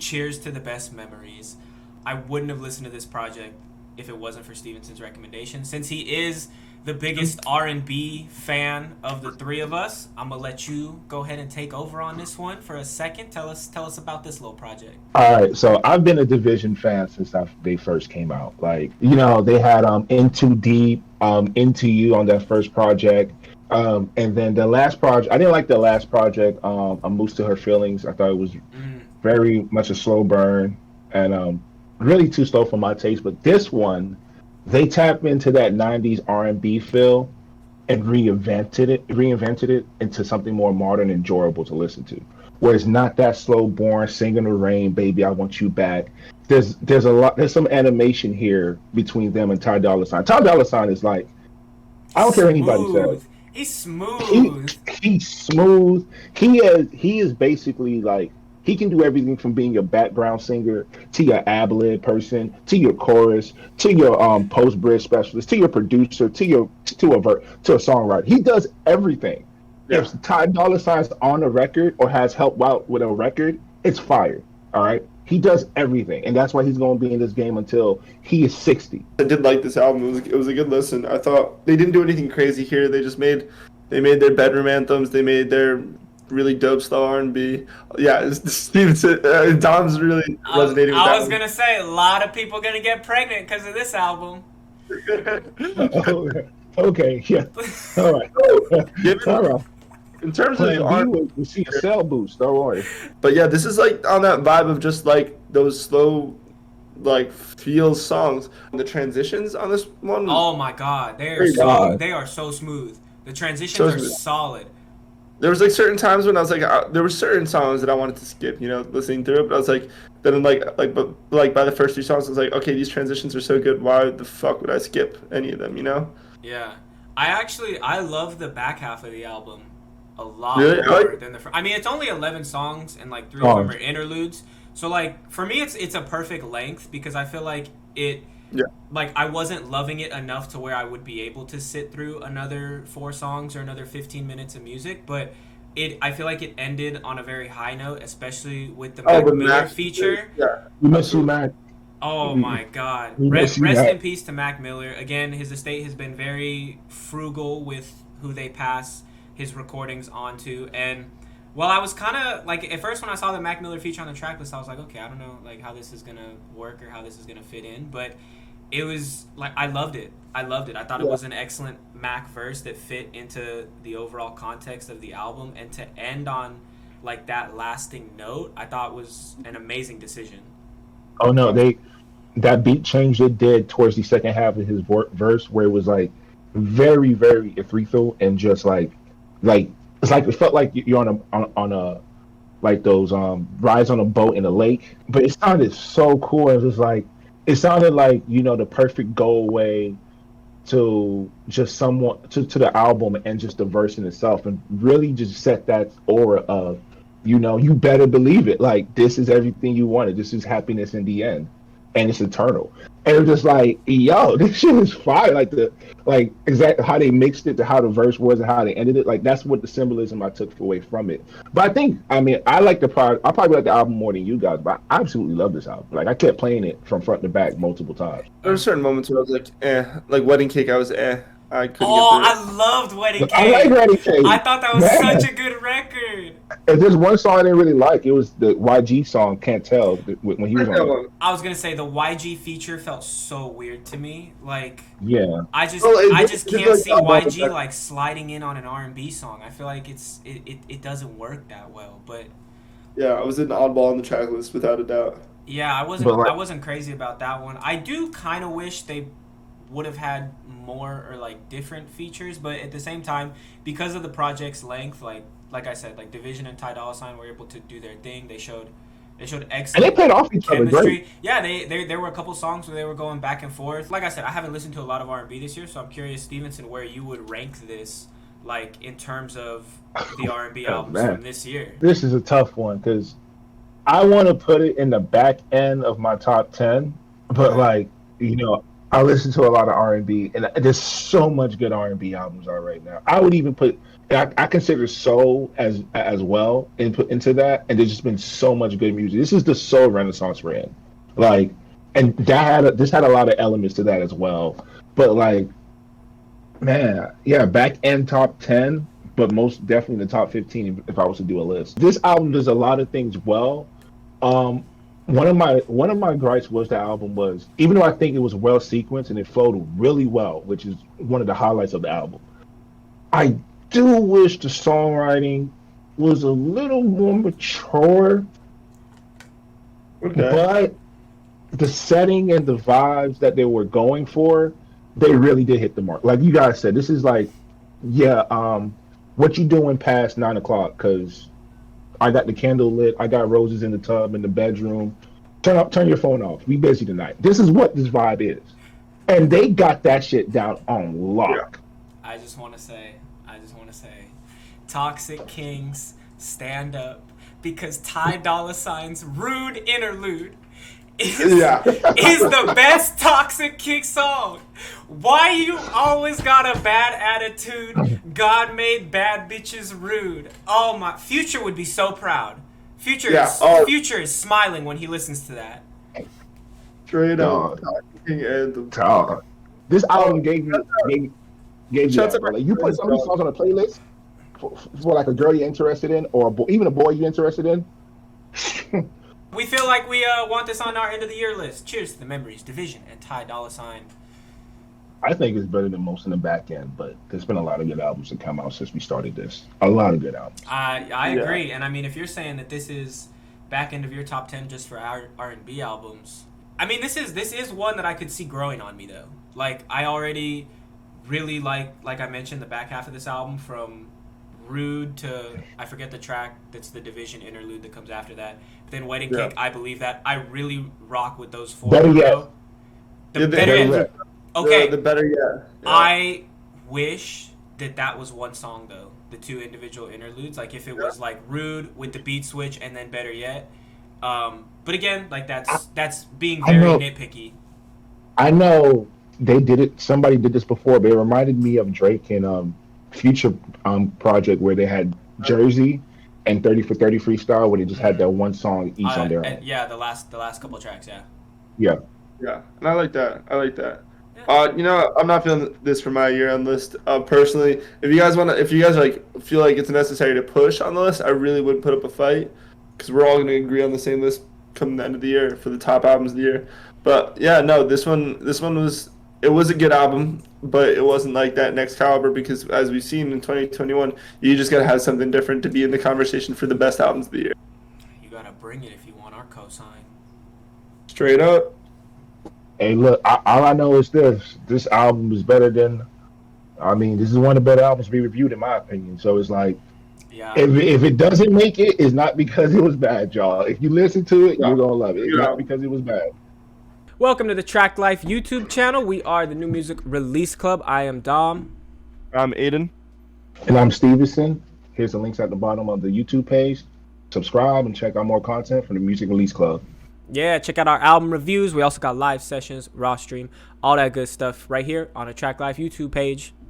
Cheers to the best memories. I wouldn't have listened to this project if it wasn't for Stevenson's recommendation. Since he is the biggest R&B fan of the three of us, I'm gonna let you go ahead and take over on this one for a second. Tell us about this little project. All right, so I've been a Division fan since they first came out. Like, they had In Too Deep, Into You on that first project. And then the last project, I didn't like the last project, A Moose to Her Feelings. I thought it was very much a slow burn and really too slow for my taste. But this one, they tap into that 90s R&B feel and reinvented it into something more modern and enjoyable to listen to. Where it's not that slow, boring, singing the rain, baby, I want you back. There's some animation here between them and Ty Dolla Sign. Ty Dolla Sign is like, I don't care what anybody says. He's He smooth. he's smooth. He is basically like he can do everything from being your background singer to your ad lib person to your chorus to your post bridge specialist to your producer to a songwriter. He does everything. Yeah. If Ty Dolla Sign's on a record or has helped out with a record, it's fire. All right. He does everything, and that's why he's going to be in this game until he is 60. I did like this album. It was a good listen. I thought they didn't do anything crazy here. They made their bedroom anthems. They made their really dope slow R&B. Yeah, Stevenson, Dom's really resonating with that I was one. gonna say a lot of people gonna get pregnant because of this album. Okay, yeah. All right. All right. In terms of Plan the B R&B, we see a cell boost. Don't worry. but yeah, this is like on that vibe of just like those slow, like feels songs. The transitions on this one. Oh my god, Very God. they are so smooth. The transitions So are smooth. solid. There was like certain times when I was like, there were certain songs that I wanted to skip, listening through it. But I was like, then I'm but like by the first three songs, I was like, okay, these transitions are so good. Why the fuck would I skip any of them? Yeah, I love the back half of the album a lot Really? more than the front. I mean, it's only 11 songs and like 3 of them are interludes. So like for me, it's a perfect length because I feel like it. Yeah. Like I wasn't loving it enough to where I would be able to sit through another 4 songs or another 15 minutes of music, but I feel like it ended on a very high note, especially with the Mac Miller feature. Yeah. We miss you, Mac. Oh my God! We Rest miss you, Mac. in peace to Mac Miller. Again, his estate has been very frugal with who they pass his recordings onto, and well, I was kind of like at first when I saw the Mac Miller feature on the track list, I was like, okay, I don't know like how this is gonna work or how this is gonna fit in, but it was like I loved it. I thought it was an excellent Mac verse that fit into the overall context of the album, and to end on like that lasting note, I thought was an amazing decision. Oh no, that beat change they did towards the second half of his verse, where it was like very, very ethereal and just like it's like it felt like you're on a like those rides on a boat in a lake, but it sounded so cool. It was like it sounded like the perfect go away to just someone to the album and just the verse in itself, and really just set that aura of you better believe it. Like this is everything you wanted. This is happiness in the end, and it's eternal. And it was just like, yo, this shit is fire. Like exactly how they mixed it to how the verse was and how they ended it. Like that's what the symbolism I took away from it. But I mean, I like the product. I probably like the album more than you guys, but I absolutely love this album. Like I kept playing it from front to back multiple times. There were certain moments where I was like, like Wedding Cake, I was I couldn't Oh, get through it. I loved Wedding Cake. I like Wedding Cake. I thought that was Man. such a good record. If there's one song I didn't really like, it was the YG song "Can't Tell" when he was on it. I was gonna say the YG feature felt so weird to me. Like Yeah, I just Well, I it's just like can't see that moment YG that- like sliding in on an R&B song. I feel like it doesn't work that well. But Yeah, I was an oddball on the track list without a doubt. yeah, I wasn't crazy about that one. I do kind of wish they would have had more or like different features, but at the same time, because of the project's length, like I said, like Division and Ty Dolla Sign were able to do their thing. They showed and excellent they played off each other chemistry. great. Yeah, there were a couple songs where they were going back and forth. Like I said, I haven't listened to a lot of R&B this year, so I'm curious, Stevenson, where you would rank this, like in terms of the R&B albums man. from this year. This is a tough one because I want to put it in the back end of my top 10, but like I listen to a lot of R&B, and there's so much good R&B albums out right now. I would even put I consider soul as well input into that, and there's just been so much good music. This is the soul renaissance we're in, like, and this had a lot of elements to that as well. But like, man, yeah, back end top 10, but most definitely the top 15 if I was to do a list. This album does a lot of things well. Um, one of my gripes was the album was, even though I think it was well sequenced and it flowed really well, which is one of the highlights of the album. I do wish the songwriting was a little more mature, Okay. but the setting and the vibes that they were going for, they really did hit the mark. Like you guys said, this is like, yeah, what you doing past 9 o'clock? Because I got the candle lit, I got roses in the tub in the bedroom. Turn your phone off. We busy tonight. This is what this vibe is, and they got that shit down on lock. I just want to say, Toxic Kings, stand up, because Ty Dolla Sign's Rude Interlude is the best Toxic King song. Why you always got a bad attitude? God made bad bitches rude. Oh my, Future would be so proud. Future is smiling when he listens to that. Straight up. This album gave you that, bro. Like, you put some of these songs on a playlist for like a girl you're interested in, or even a boy you're interested in. We feel like we want this on our end of the year list. Cheers to the memories, Dvsn, and Ty Dolla Sign. I think it's better than most in the back end, but there's been a lot of good albums that come out since we started this. A lot of good albums. I agree, and I mean, if you're saying that this is back end of your top 10 just for our R&B albums, I mean, this is one that I could see growing on me though. Like, I already really like I mentioned, the back half of this album, from Rude to, I forget the track that's the Dvsn interlude that comes after that. But then Wedding Cake, I Believe That. I really rock with those four. Better Yet. Better Yet. Okay. The Better Yet. Yeah. I wish that was one song though. The two individual interludes. Like if it was like Rude with the beat switch and then Better Yet. But again, like that's being very nitpicky. I know they did it. Somebody did this before, but it reminded me of Drake and Future project where they had Jersey and 30 for 30 freestyle, where they just had that one song each on their own. Yeah, the last couple tracks. Yeah, and I like that. Yeah. I'm not feeling this for my year-end list. Personally, if you guys like feel like it's necessary to push on the list, I really would put up a fight, because we're all going to agree on the same list come the end of the year for the top albums of the year. But yeah, no, this one was a good album, but it wasn't like that next caliber, because as we've seen in 2021, you just got to have something different to be in the conversation for the best albums of the year. You got to bring it if you want our cosign. Straight up. Hey, look, all I know is this album is better than, I mean, this is one of the better albums to be reviewed in my opinion. So it's like, if it doesn't make it, it's not because it was bad, y'all. If you listen to it, you're going to love it. It's not because it was bad. Welcome to the Traklife YouTube channel. We are the New Music Release Club. I am Dom. I'm Aiden. And I'm Stevenson. Here's the links at the bottom of the YouTube page. Subscribe and check out more content from the Music Release Club. Yeah, check out our album reviews. We also got live sessions, raw stream, all that good stuff right here on the Traklife YouTube page.